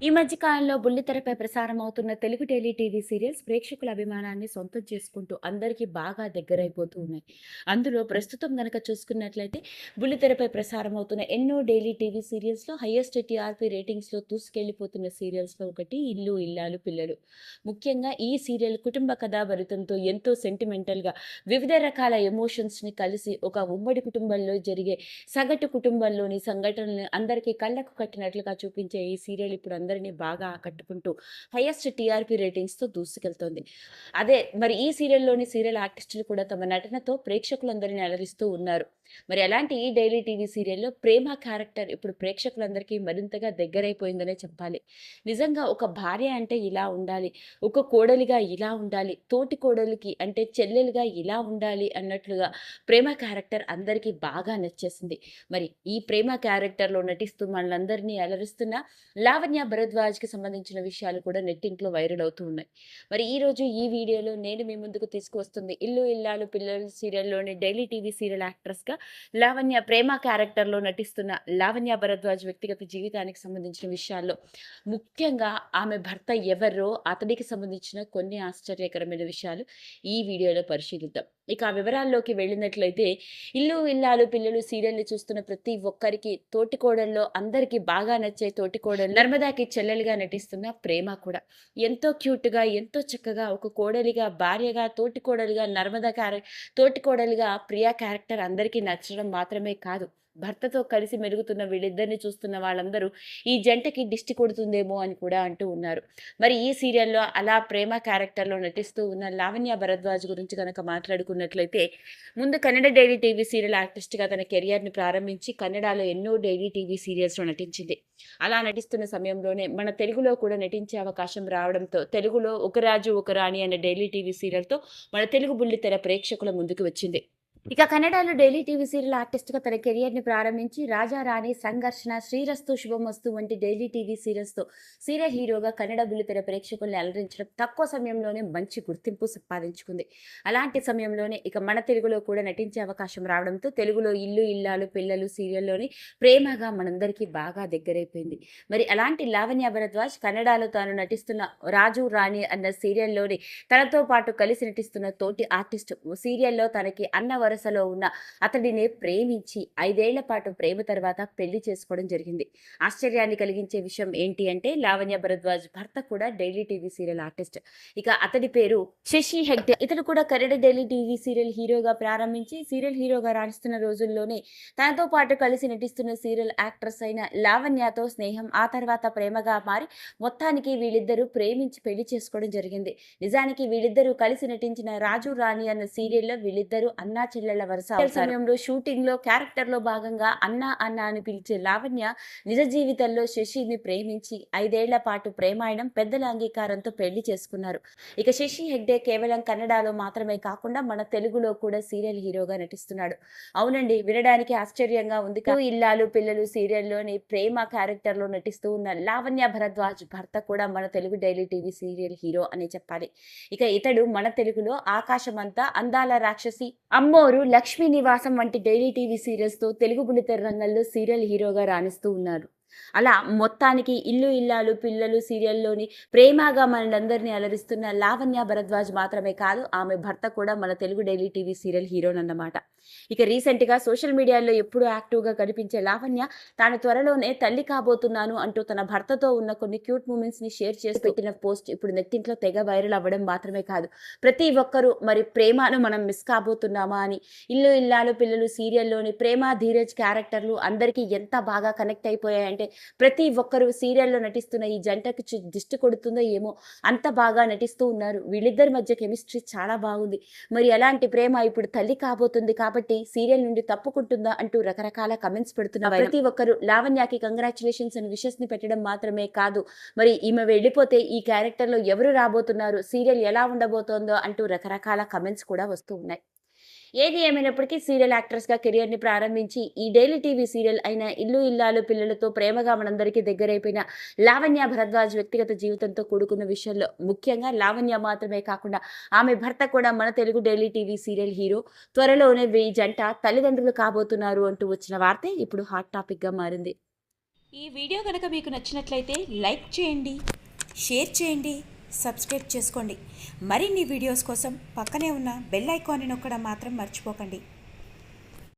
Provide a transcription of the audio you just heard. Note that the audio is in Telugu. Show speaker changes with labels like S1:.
S1: ఈ మధ్య కాలంలో బుల్లితెరపై ప్రసారం అవుతున్న తెలుగు డైలీ టీవీ సీరియల్స్ ప్రేక్షకుల అభిమానాన్ని సొంతం చేసుకుంటూ అందరికీ బాగా దగ్గరైపోతూ ఉన్నాయి. అందులో ప్రస్తుతం గనక చూసుకున్నట్లయితే బుల్లితెరపై ప్రసారం అవుతున్న ఎన్నో డైలీ టీవీ సీరియల్స్లో హైయెస్ట్ టీఆర్పీ రేటింగ్స్లో దూసుకెళ్లిపోతున్న సీరియల్స్లో ఒకటి ఇల్లు ఇల్లాలు పిల్లలు. ముఖ్యంగా ఈ సీరియల్ కుటుంబ కథాభరితంతో ఎంతో సెంటిమెంటల్గా వివిధ రకాల ఎమోషన్స్ని కలిసి ఒక ఉమ్మడి కుటుంబంలో జరిగే సగటు కుటుంబంలోని సంఘటనలను అందరికీ కళ్ళకు కట్టినట్లుగా చూపించే ఈ సీరియల్ ఇప్పుడు అందరినీ బాగా ఆకట్టుకుంటూ హైయెస్ట్ టీఆర్పీ రేటింగ్స్తో దూసుకెళ్తోంది. అదే మరి ఈ సీరియల్లోని సీరియల్ ఆర్టిస్టులు కూడా తమ నటనతో ప్రేక్షకులందరినీ అలరిస్తూ ఉన్నారు. మరి అలాంటి ఈ డైలీ టీవీ సీరియల్‌లో ప్రేమ క్యారెక్టర్ ఇప్పుడు ప్రేక్షకులందరికీ మరింతగా దగ్గరైపోయిందనే చెప్పాలి. నిజంగా ఒక భార్య అంటే ఇలా ఉండాలి, ఒక కోడలిగా ఇలా ఉండాలి, తోటి కోడలికి అంటే చెల్లెలుగా ఇలా ఉండాలి అన్నట్లుగా ప్రేమ క్యారెక్టర్ అందరికీ బాగా నచ్చేసింది. మరి ఈ ప్రేమ క్యారెక్టర్‌లో నటిస్తూ మనలందరినీ అలరిస్తున్న లావణ్య భరద్వాజ్‌కి సంబంధించిన విషయాలు కూడా నెట్టింట్లో వైరల్ అవుతూ ఉన్నాయి. మరి ఈరోజు ఈ వీడియోలో నేను మీ ముందుకు తీసుకువస్తుంది ఇల్లు ఇల్లాలు పిల్లలు సీరియల్‌లోని డైలీ టీవీ సీరియల్ యాక్ట్రెస్‌గా లావణ్య ప్రేమ క్యారెక్టర్‌లో నటిస్తున్న లావణ్య భరద్వాజ్ వ్యక్తిగత జీవితానికి సంబంధించిన విషయాల్లో ముఖ్యంగా ఆమె భర్త ఎవరో అతడికి సంబంధించిన కొన్ని ఆశ్చర్యకరమైన విషయాలు ఈ వీడియోలో పరిశీలిద్దాం. ఇక ఆ వివరాల్లోకి వెళ్ళినట్లయితే ఇల్లు ఇల్లాలు పిల్లలు సీరియల్‌ని చూస్తున్న ప్రతి ఒక్కరికి తోటికోడల్లో అందరికీ బాగా నచ్చే తోటికోడలు నర్మదాకి చెల్లెలుగా నటిస్తున్న ప్రేమ కూడా. ఎంతో క్యూట్‌గా, ఎంతో చక్కగా ఒక కోడలిగా, భార్యగా, తోటికోడలిగా తోటికోడలిగా ప్రియా క్యారెక్టర్ అందరికీ నచ్చడం మాత్రమే కాదు, భర్తతో కలిసి మెలుగుతున్న వీళ్ళిద్దరిని చూస్తున్న వాళ్ళందరూ ఈ జంటకి దిష్టి కొడుతుందేమో అని కూడా అంటూ ఉన్నారు. మరి ఈ సీరియల్‌లో అలా ప్రేమ క్యారెక్టర్‌లో నటిస్తూ ఉన్న లావణ్య భరద్వాజ్ గురించి గనక మాట్లాడుకున్నట్లయితే, ముందు కన్నడ డైలీ టీవీ సీరియల్ ఆర్టిస్ట్‌గా తన కెరియర్‌ని ప్రారంభించి కన్నడలో ఎన్నో డైలీ టీవీ సీరియల్స్‌లో నటించింది. అలా నటిస్తున్న సమయంలోనే మన తెలుగులో కూడా నటించే అవకాశం రావడంతో తెలుగులో 'ఒక రాజు ఒక రాణి' అనే డైలీ టీవీ సీరియల్‌తో మన తెలుగు బుల్లితెర ప్రేక్షకుల ముందుకు వచ్చింది. ఇక కన్నడలో డైలీ టీవీ సీరియల్ ఆర్టిస్ట్‌గా తన కెరియర్‌ని ప్రారంభించి 'రాజా రాణి', 'సంఘర్షణ', 'శ్రీరస్తు శుభమస్తు' వంటి డైలీ టీవీ సీరియల్స్‌తో సీరియల్ హీరోగా కన్నడ బుల్లితెర ప్రేక్షకుల్ని అలరించడం తక్కువ సమయంలోనే మంచి గుర్తింపు సంపాదించుకుంది. అలాంటి సమయంలోనే ఇక మన తెలుగులో కూడా నటించే అవకాశం రావడంతో తెలుగులో 'ఇల్లు ఇల్లాలు పిల్లలు' సీరియల్‌లోని ప్రేమగా మనందరికీ బాగా దగ్గరైపోయింది. మరి అలాంటి లావణ్య భరద్వాజ్ కన్నడలో తాను నటిస్తున్న 'రాజు రాణి' అన్న సీరియల్‌లోని తనతో పాటు కలిసి నటిస్తున్న తోటి ఆర్టిస్ట్ సీరియల్‌లో తనకి అన్న వరసలో ఉన్న అతడిని ప్రేమించి 5 ఏళ్ల పాటు ప్రేమ తర్వాత పెళ్లి చేసుకోవడం జరిగింది. ఆశ్చర్యాన్ని కలిగించే విషయం ఏంటి అంటే, లావణ్య భరద్వాజ్ భర్త కూడా డైలీ టీవీ సీరియల్ ఆర్టిస్ట్. ఇక అతడి పేరు శశి హెగ్డే. ఇతడు కూడా కన్నడ డైలీ టీవీ సీరియల్ హీరోగా ప్రారంభించి సీరియల్ హీరోగా రాణిస్తున్న రోజుల్లోనే తనతో పాటు కలిసి నటిస్తున్న సీరియల్ యాక్ట్రెస్ అయిన లావణ్యతో స్నేహం, ఆ తర్వాత ప్రేమగా మారి మొత్తానికి వీళ్ళిద్దరూ ప్రేమించి పెళ్లి చేసుకోవడం జరిగింది. నిజానికి వీళ్ళిద్దరూ కలిసి నటించిన 'రాజు రాణి' అన్న సీరియల్‌లో వీళ్ళిద్దరూ అన్నా చెల్లెళ్ల వరుస అవుతారు. సమయంలో షూటింగ్‌లో క్యారెక్టర్‌లో భాగంగా అన్న అని పిలిచే లావణ్య నిజ జీవితంలో శశిని ప్రేమించి 5 ఏళ్ల పాటు ప్రేమాయణం పెద్దల అంగీకారంతో పెళ్లి చేసుకున్నారు. ఇక శశి హెగ్డే కేవలం కన్నడలో మాత్రమే కాకుండా మన తెలుగులో కూడా సీరియల్ హీరోగా నటిస్తున్నాడు. అవునండి, వినడానికి ఆశ్చర్యంగా ఉంది. ఇల్లాలు పిల్లలు సీరియల్‌లోని ప్రేమ క్యారెక్టర్‌లో నటిస్తూ ఉన్న లావణ్య భరద్వాజ్ భర్త కూడా మన Telugu daily TV serial hero అనే చెప్పాలి. ఇక ఇతడు మన తెలుగులో 'ఆకాశమంతా', 'అందాల రాక్షసి', 'అమ్మోరు', 'లక్ష్మీ నివాసం' వంటి డైలీ టీవీ సీరియల్స్‌తో తెలుగు బుల్లితెర రంగంలో సీరియల్ హీరోగా రాణిస్తూ ఉన్నారు. అలా మొత్తానికి 'ఇల్లు ఇల్లాలు పిల్లలు' సీరియల్‌లోని ప్రేమగా మనందరినీ అలరిస్తున్న లావణ్య భరద్వాజ్ మాత్రమే కాదు, ఆమె భర్త కూడా మన తెలుగు డైలీ టీవీ సీరియల్ హీరోనన్నమాట. ఇక రీసెంట్‌గా సోషల్ మీడియాలో ఎప్పుడూ యాక్టివ్‌గా కనిపించే లావణ్య తాను త్వరలోనే తల్లి కాబోతున్నాను అంటూ తన భర్తతో ఉన్న కొన్ని క్యూట్ మూమెంట్స్‌ని షేర్ చేసి పెట్టిన పోస్ట్ ఇప్పుడు నెట్టింట్లో తెగ వైరల్ అవ్వడం మాత్రమే కాదు, ప్రతి ఒక్కరూ మరి ప్రేమను మనం మిస్ కాబోతున్నామా అని 'ఇల్లు ఇల్లాలు పిల్లలు' సీరియల్‌లోని ప్రేమ, ధీరజ్ క్యారెక్టర్లు అందరికీ ఎంత బాగా కనెక్ట్ అయిపోయాయంటే ప్రతి ఒక్కరు సీరియల్‌లో నటిస్తున్న ఈ జంటకి దిష్టి కొడుతుందో ఏమో అంత బాగా నటిస్తూ ఉన్నారు. వీళ్ళిద్దరి మధ్య కెమిస్ట్రీ చాలా బాగుంది. మరి అలాంటి ప్రేమ ఇప్పుడు తల్లి కాబోతుంది కాబట్టి సీరియల్ నుండి తప్పుకుంటుందా అంటూ రకరకాల కమెంట్స్ పెడుతున్న ప్రతి ఒక్కరు లావణ్యకి కంగ్రాచ్యులేషన్స్ అని విషెస్‌ని పెట్టడం మాత్రమే కాదు, మరి ఈమె వెళ్ళిపోతే ఈ క్యారెక్టర్‌లో ఎవరు రాబోతున్నారు, సీరియల్ ఎలా ఉండబోతోందో అంటూ రకరకాల కమెంట్స్ కూడా వస్తూ ఉన్నాయి. ఏది ఏమైనప్పటికీ సీరియల్ యాక్ట్రెస్‌గా కెరియర్‌ని ప్రారంభించి ఈ డైలీ టీవీ సీరియల్ అయిన 'ఇల్లు ఇల్లాలు పిల్లలతో' ప్రేమగా మనందరికీ దగ్గరైపోయిన లావణ్య భరద్వాజ్ వ్యక్తిగత జీవితంతో కూడుకున్న విషయంలో ముఖ్యంగా లావణ్య మాత్రమే కాకుండా ఆమె భర్త కూడా మన Telugu daily TV serial hero. త్వరలోనే ఈ జంట తల్లిదండ్రులు కాబోతున్నారు అంటూ వచ్చిన వార్తే ఇప్పుడు హాట్ టాపిక్‌గా మారింది. ఈ వీడియో కనుక మీకు నచ్చినట్లయితే లైక్ చేయండి,
S2: షేర్ చేయండి, సబ్స్క్రైబ్ చేసుకోండి. మరిన్ని వీడియోస్ కోసం పక్కనే ఉన్న బెల్ ఐకాన్ని నొక్కడం మాత్రం మర్చిపోకండి.